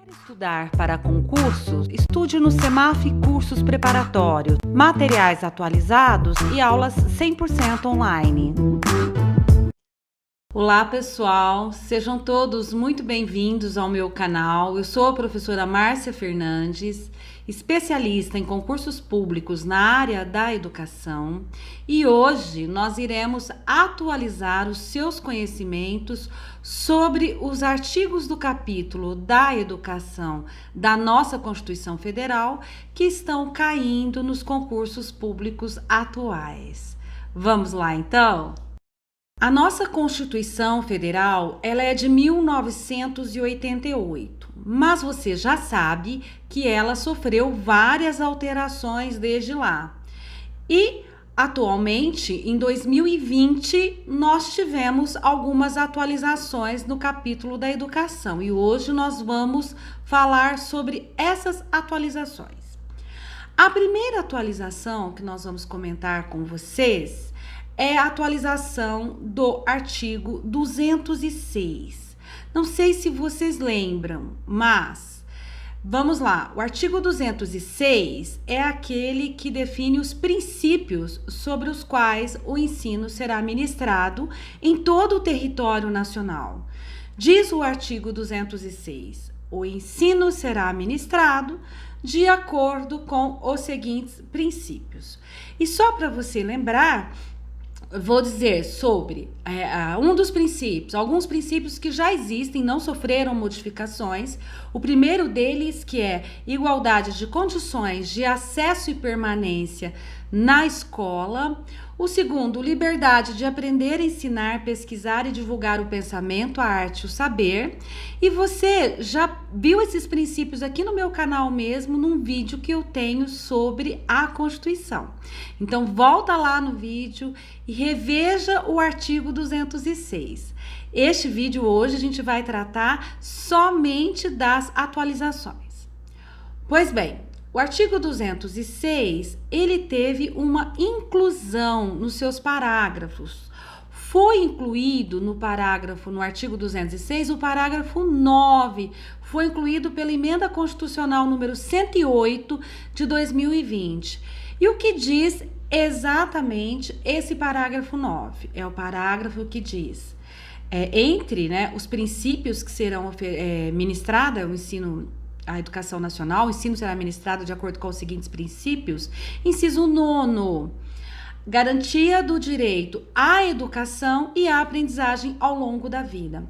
Estudar para concursos? Estude no Semaf Cursos Preparatórios, materiais atualizados e aulas 100% online. Olá pessoal, sejam todos muito bem-vindos ao meu canal. Eu sou a professora Márcia Fernandes, especialista em concursos públicos na área da educação, e hoje nós iremos atualizar os seus conhecimentos sobre os artigos do capítulo da educação da nossa Constituição Federal que estão caindo nos concursos públicos atuais. Vamos lá então? A nossa Constituição Federal, ela é de 1988, mas você já sabe que ela sofreu várias alterações desde lá. E, atualmente, em 2020, nós tivemos algumas atualizações no capítulo da educação e hoje nós vamos falar sobre essas atualizações. A primeira atualização que nós vamos comentar com vocês é a atualização do artigo 206. Não sei se vocês lembram, mas vamos lá. O artigo 206 é aquele que define os princípios sobre os quais o ensino será ministrado em todo o território nacional. Diz o artigo 206: o ensino será ministrado de acordo com os seguintes princípios. E só para você lembrar, vou dizer sobre um dos princípios, alguns princípios que já existem, não sofreram modificações. O primeiro deles, que é igualdade de condições de acesso e permanência na escola. O segundo, liberdade de aprender, ensinar, pesquisar e divulgar o pensamento, a arte e o saber. E você já viu esses princípios aqui no meu canal mesmo, num vídeo que eu tenho sobre a Constituição. Então, volta lá no vídeo e reveja o artigo 206. Este vídeo hoje a gente vai tratar somente das atualizações. Pois bem, o artigo 206, ele teve uma inclusão nos seus parágrafos. Foi incluído no artigo 206, o parágrafo 9, foi incluído pela Emenda Constitucional número 108 de 2020. E o que diz exatamente esse parágrafo 9? É o parágrafo que diz, entre os princípios que serão ministrados, o ensino, a educação nacional, o ensino será ministrado de acordo com os seguintes princípios. Inciso 9, garantia do direito à educação e à aprendizagem ao longo da vida.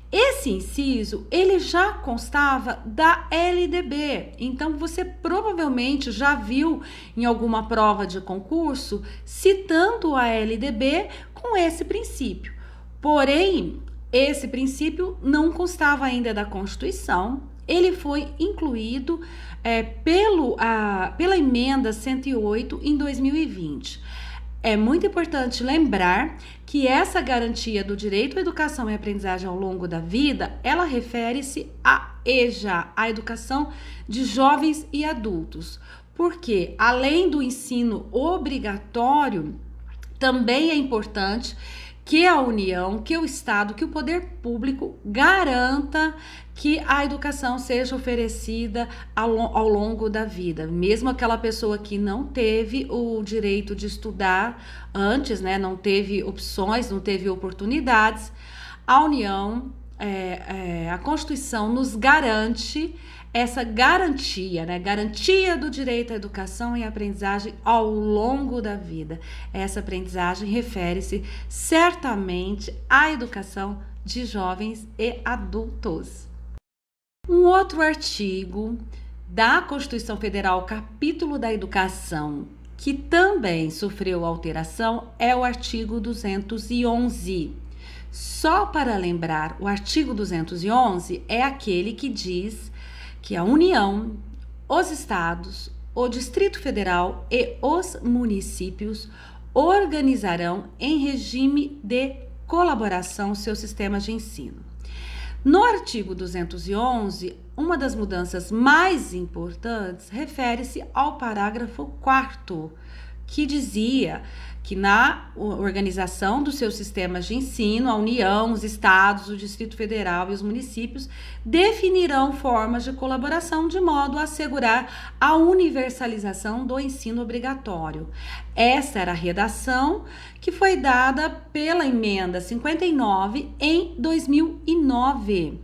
Esse inciso, ele já constava da LDB, então você provavelmente já viu em alguma prova de concurso citando a LDB com esse princípio. Porém, esse princípio não constava ainda da Constituição. Ele foi incluído pela emenda 108 em 2020. É muito importante lembrar que essa garantia do direito à educação e aprendizagem ao longo da vida, ela refere-se à EJA, a educação de jovens e adultos, porque além do ensino obrigatório, também é importante que a União, que o Estado, que o poder público garanta que a educação seja oferecida ao longo da vida. Mesmo aquela pessoa que não teve o direito de estudar antes, não teve opções, não teve oportunidades, a União, a Constituição nos garante essa garantia, garantia do direito à educação e aprendizagem ao longo da vida. Essa aprendizagem refere-se certamente à educação de jovens e adultos. Um outro artigo da Constituição Federal, capítulo da educação, que também sofreu alteração, é o artigo 211. Só para lembrar, o artigo 211 é aquele que diz que a União, os estados, o Distrito Federal e os municípios organizarão em regime de colaboração seus sistemas de ensino. No artigo 211, uma das mudanças mais importantes refere-se ao parágrafo 4º, que dizia que na organização dos seus sistemas de ensino, a União, os estados, o Distrito Federal e os municípios definirão formas de colaboração de modo a assegurar a universalização do ensino obrigatório. Essa era a redação que foi dada pela emenda 59 em 2009.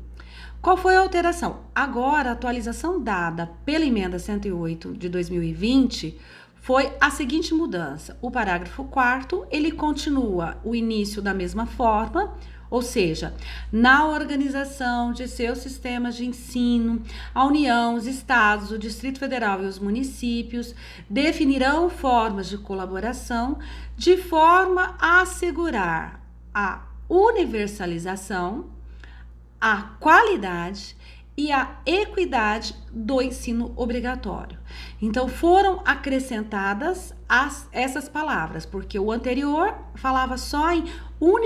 Qual foi a alteração? Agora, a atualização dada pela emenda 108 de 2020 foi a seguinte mudança. O parágrafo 4º, ele continua o início da mesma forma, ou seja, na organização de seus sistemas de ensino, a União, os estados, o Distrito Federal e os municípios definirão formas de colaboração de forma a assegurar a universalização, a qualidade e a equidade do ensino obrigatório. Então, foram acrescentadas essas palavras, porque o anterior falava só em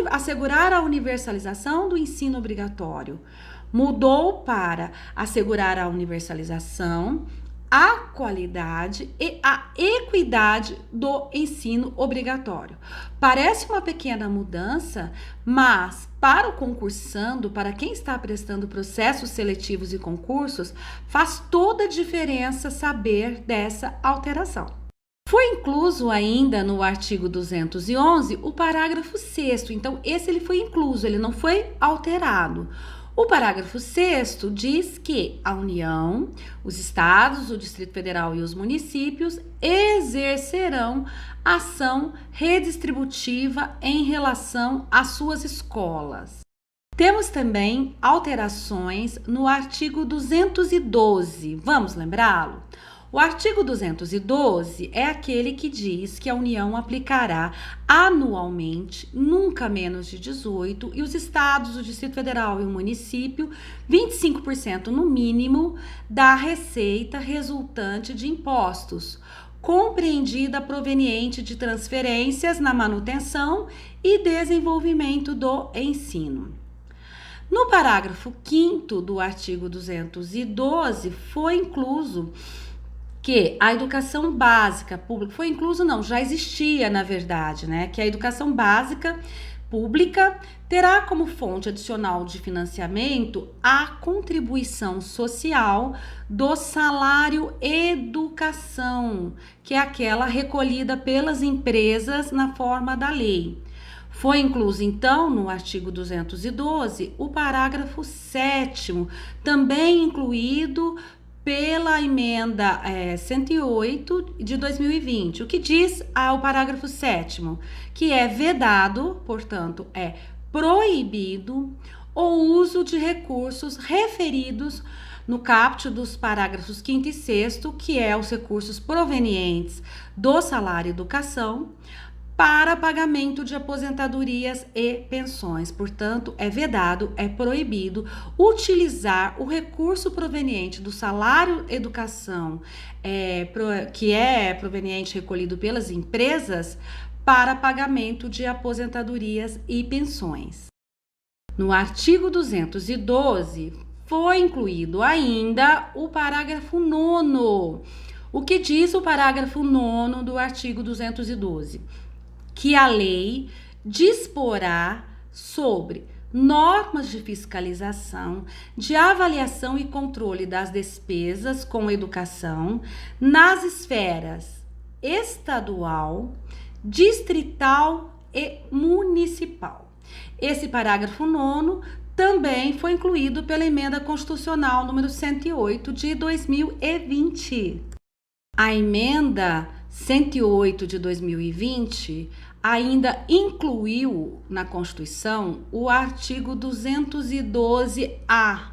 assegurar a universalização do ensino obrigatório. Mudou para assegurar a universalização, a qualidade e a equidade do ensino obrigatório. Parece uma pequena mudança, mas para o concursando, para quem está prestando processos seletivos e concursos, faz toda a diferença saber dessa alteração. Foi incluso ainda no artigo 211 o parágrafo 6º, então esse ele foi incluso, ele não foi alterado. O parágrafo 6º diz que a União, os estados, o Distrito Federal e os municípios exercerão ação redistributiva em relação às suas escolas. Temos também alterações no artigo 212. Vamos lembrá-lo? O artigo 212 é aquele que diz que a União aplicará anualmente, nunca menos de 18, e os estados, o Distrito Federal e o município, 25% no mínimo da receita resultante de impostos, compreendida proveniente de transferências na manutenção e desenvolvimento do ensino. No parágrafo 5º do artigo 212 foi incluso que a educação básica pública, foi incluso não, já existia na verdade, né? Que a educação básica pública terá como fonte adicional de financiamento a contribuição social do salário educação, que é aquela recolhida pelas empresas na forma da lei. Foi incluso, então, no artigo 212, o parágrafo 7º, também incluído pela emenda 108 de 2020, o que diz ao parágrafo 7º, que é vedado, portanto, é proibido o uso de recursos referidos no caput dos parágrafos 5º e 6º, que é os recursos provenientes do salário educação, para pagamento de aposentadorias e pensões. Portanto, é vedado, é proibido utilizar o recurso proveniente do salário educação, que é proveniente recolhido pelas empresas, para pagamento de aposentadorias e pensões. No artigo 212, foi incluído ainda o parágrafo 9º. O que diz o parágrafo 9º do artigo 212? Que a lei disporá sobre normas de fiscalização, de avaliação e controle das despesas com educação nas esferas estadual, distrital e municipal. Esse parágrafo 9º também foi incluído pela emenda constitucional número 108 de 2020. A emenda 108 de 2020 ainda incluiu na Constituição o artigo 212-A.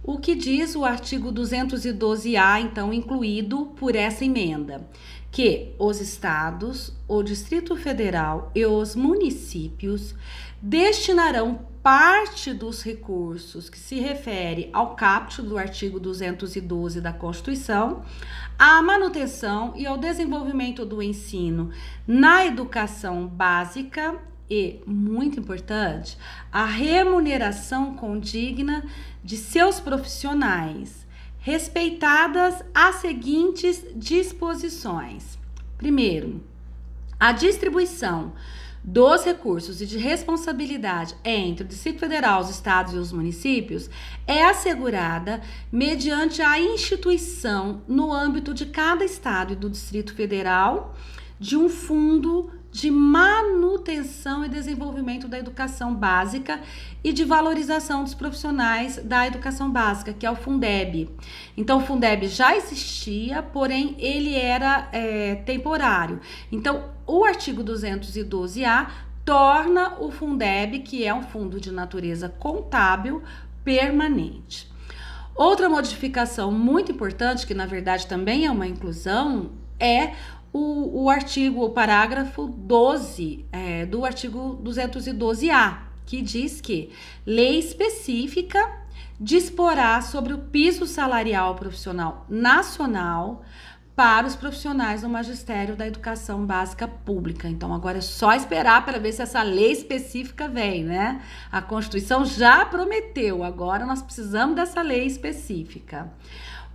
O que diz o artigo 212-A, então, incluído por essa emenda? Que os estados, o Distrito Federal e os municípios destinarão parte dos recursos que se refere ao caput do artigo 212 da Constituição à manutenção e ao desenvolvimento do ensino na educação básica e, muito importante, a remuneração condigna de seus profissionais, respeitadas as seguintes disposições. Primeiro, A distribuição dos recursos e de responsabilidade entre o Distrito Federal, os estados e os municípios é assegurada mediante a instituição, no âmbito de cada estado e do Distrito Federal, de um fundo de manutenção e desenvolvimento da educação básica e de valorização dos profissionais da educação básica, que é o Fundeb. Então, o Fundeb já existia, porém, ele era temporário. Então, o artigo 212A torna o Fundeb, que é um fundo de natureza contábil, permanente. Outra modificação muito importante, que na verdade também é uma inclusão, é o parágrafo 12 do artigo 212A, que diz que lei específica disporá sobre o piso salarial profissional nacional para os profissionais do magistério da educação básica pública. Então, agora é só esperar para ver se essa lei específica vem, né? A Constituição já prometeu, agora nós precisamos dessa lei específica.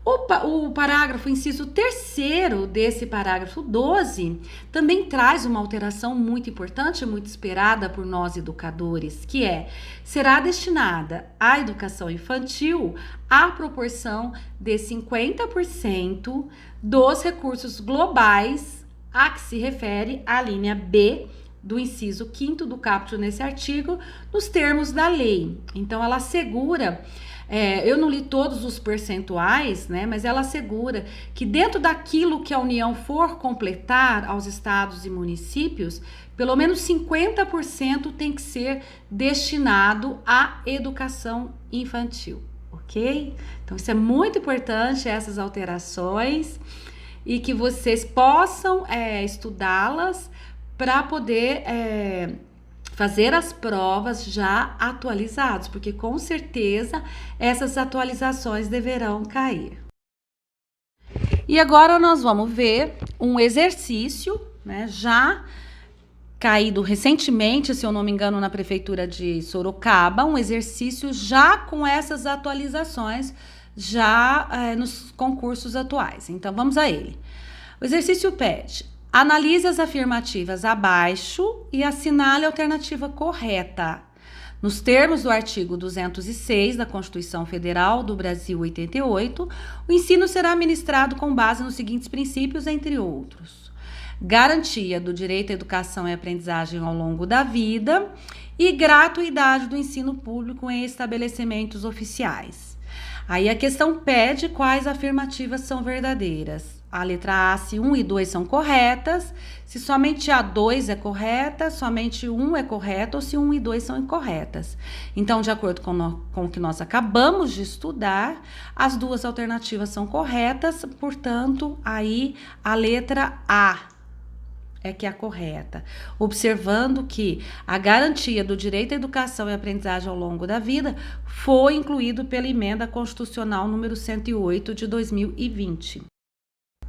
O parágrafo, inciso 3º desse parágrafo 12, também traz uma alteração muito importante, muito esperada por nós educadores, que será destinada à educação infantil a proporção de 50% dos recursos globais a que se refere a linha B do inciso 5º do caput nesse artigo, nos termos da lei. Então, ela assegura... eu não li todos os percentuais, né, mas ela assegura que dentro daquilo que a União for completar aos estados e municípios, pelo menos 50% tem que ser destinado à educação infantil, ok? Então, isso é muito importante, essas alterações, e que vocês possam estudá-las para poder... fazer as provas já atualizadas, porque com certeza essas atualizações deverão cair. E agora nós vamos ver um exercício, né, já caído recentemente, se eu não me engano, na Prefeitura de Sorocaba, um exercício já com essas atualizações, já nos concursos atuais. Então, vamos a ele. O exercício pede: analise as afirmativas abaixo e assinale a alternativa correta. Nos termos do artigo 206 da Constituição Federal do Brasil 88, o ensino será ministrado com base nos seguintes princípios, entre outros: garantia do direito à educação e aprendizagem ao longo da vida e gratuidade do ensino público em estabelecimentos oficiais. Aí a questão pede quais afirmativas são verdadeiras. A letra A, se 1 e 2 são corretas, se somente a 2 é correta, somente 1 é correto, ou se 1 e 2 são incorretas. Então, de acordo com o que nós acabamos de estudar, as duas alternativas são corretas, portanto, aí a letra A é que é a correta. Observando que a garantia do direito à educação e aprendizagem ao longo da vida foi incluído pela Emenda Constitucional número 108 de 2020.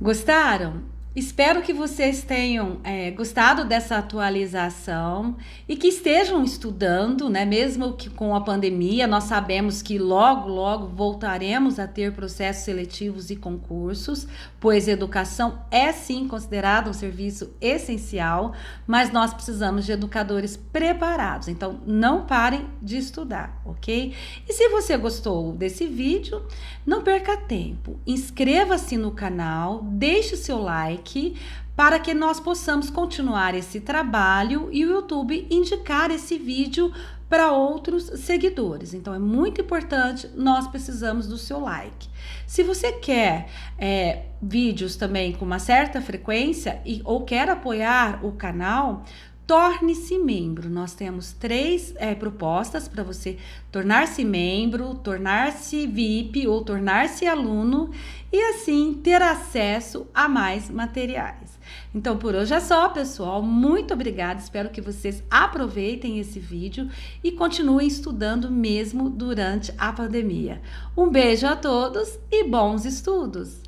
Gostaram? Espero que vocês tenham gostado dessa atualização e que estejam estudando, né? Mesmo que com a pandemia, nós sabemos que logo, logo voltaremos a ter processos seletivos e concursos, pois educação é sim considerada um serviço essencial, mas nós precisamos de educadores preparados, então não parem de estudar, ok? E se você gostou desse vídeo, não perca tempo, inscreva-se no canal, deixe o seu like, para que nós possamos continuar esse trabalho e o YouTube indicar esse vídeo para outros seguidores. Então, é muito importante, nós precisamos do seu like. Se você quer vídeos também com uma certa frequência ou quer apoiar o canal, torne-se membro. Nós temos 3 propostas para você tornar-se membro, tornar-se VIP ou tornar-se aluno e assim ter acesso a mais materiais. Então, por hoje é só, pessoal. Muito obrigada. Espero que vocês aproveitem esse vídeo e continuem estudando mesmo durante a pandemia. Um beijo a todos e bons estudos!